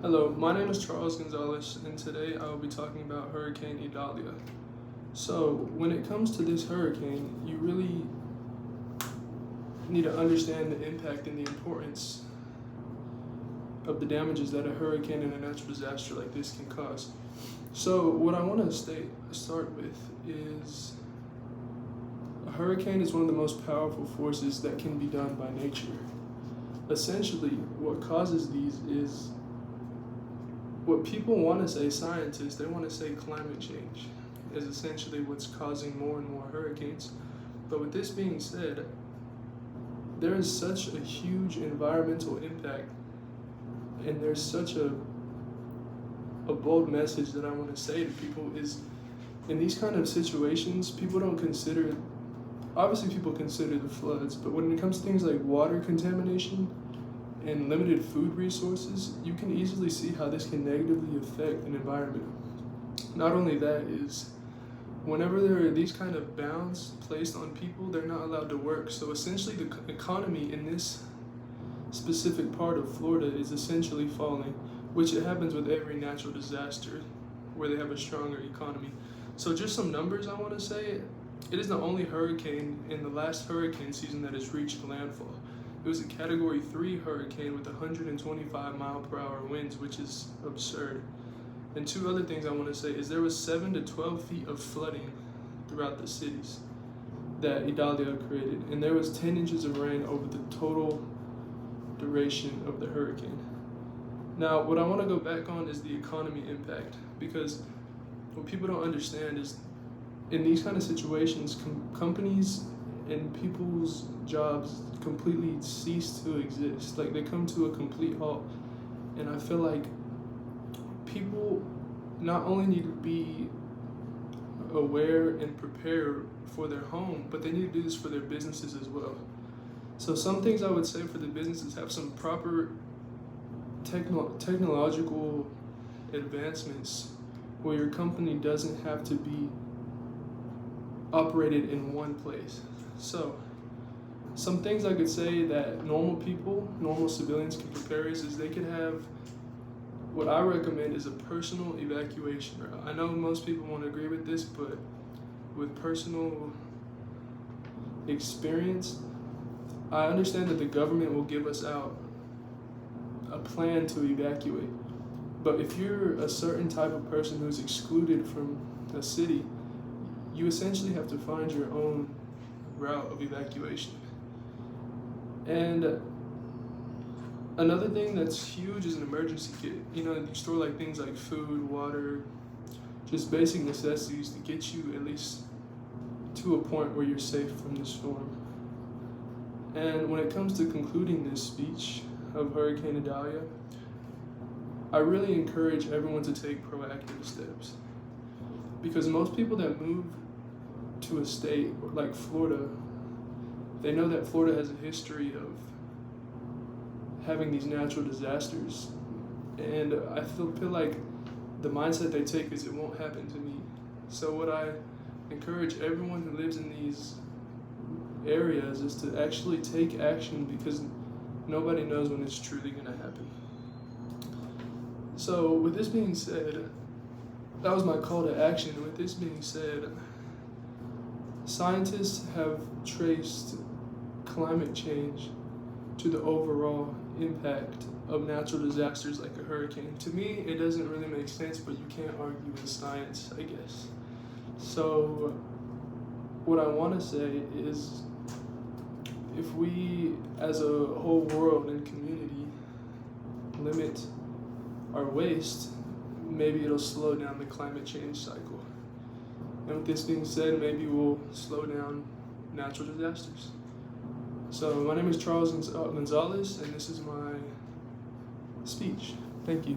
Hello, my name is Charles Gonzalez, and today I will be talking about Hurricane Idalia. So, when it comes to this hurricane, you really need to understand the impact and the importance of the damages that a hurricane and a natural disaster like this can cause. So, what I want to start with is a hurricane is one of the most powerful forces that can be done by nature. Essentially, what causes these is what people want to say, scientists, they want to say climate change is essentially what's causing more and more hurricanes. But with this being said, there is such a huge environmental impact, and there's such a bold message that I want to say to people is in these kind of situations, people don't consider, obviously people consider the floods, but when it comes to things like water contamination and limited food resources, you can easily see how this can negatively affect an environment. Not only that is, whenever there are these kind of bounds placed on people, they're not allowed to work. So essentially the economy in this specific part of Florida is essentially falling, which it happens with every natural disaster where they have a stronger economy. So just some numbers I want to say, it is the only hurricane in the last hurricane season that has reached landfall. It was a Category 3 hurricane with 125 mile per hour winds, which is absurd. And two other things I want to say is there was 7 to 12 feet of flooding throughout the cities that Idalia created, and there was 10 inches of rain over the total duration of the hurricane. Now, what I want to go back on is the economy impact, because what people don't understand is in these kind of situations, companies and people's jobs completely cease to exist. Like, they come to a complete halt. And I feel like people not only need to be aware and prepare for their home, but they need to do this for their businesses as well. So some things I would say for the businesses, have some proper technological advancements where your company doesn't have to be operated in one place. So some things I could say that normal people, normal civilians can prepare is they could have what I recommend is a personal evacuation route. I know most people won't agree with this, but with personal experience, I understand that the government will give us out a plan to evacuate. But if you're a certain type of person who's excluded from a city, you essentially have to find your own route of evacuation. And another thing that's huge is an emergency kit. You store like things like food, water, just basic necessities to get you at least to a point where you're safe from the storm. And when it comes to concluding this speech of Hurricane Idalia, I really encourage everyone to take proactive steps. Because most people that move to a state like Florida, they know that Florida has a history of having these natural disasters. And I feel like the mindset they take is it won't happen to me. So what I encourage everyone who lives in these areas is to actually take action, because nobody knows when it's truly going to happen. So with this being said, that was my call to action. With this being said, scientists have traced climate change to the overall impact of natural disasters like a hurricane. To me, it doesn't really make sense, but you can't argue with science, I guess. So what I want to say is, if we as a whole world and community limit our waste, maybe it'll slow down the climate change cycle. And with this being said, maybe we'll slow down natural disasters. So my name is Charles Gonzalez, and this is my speech. Thank you.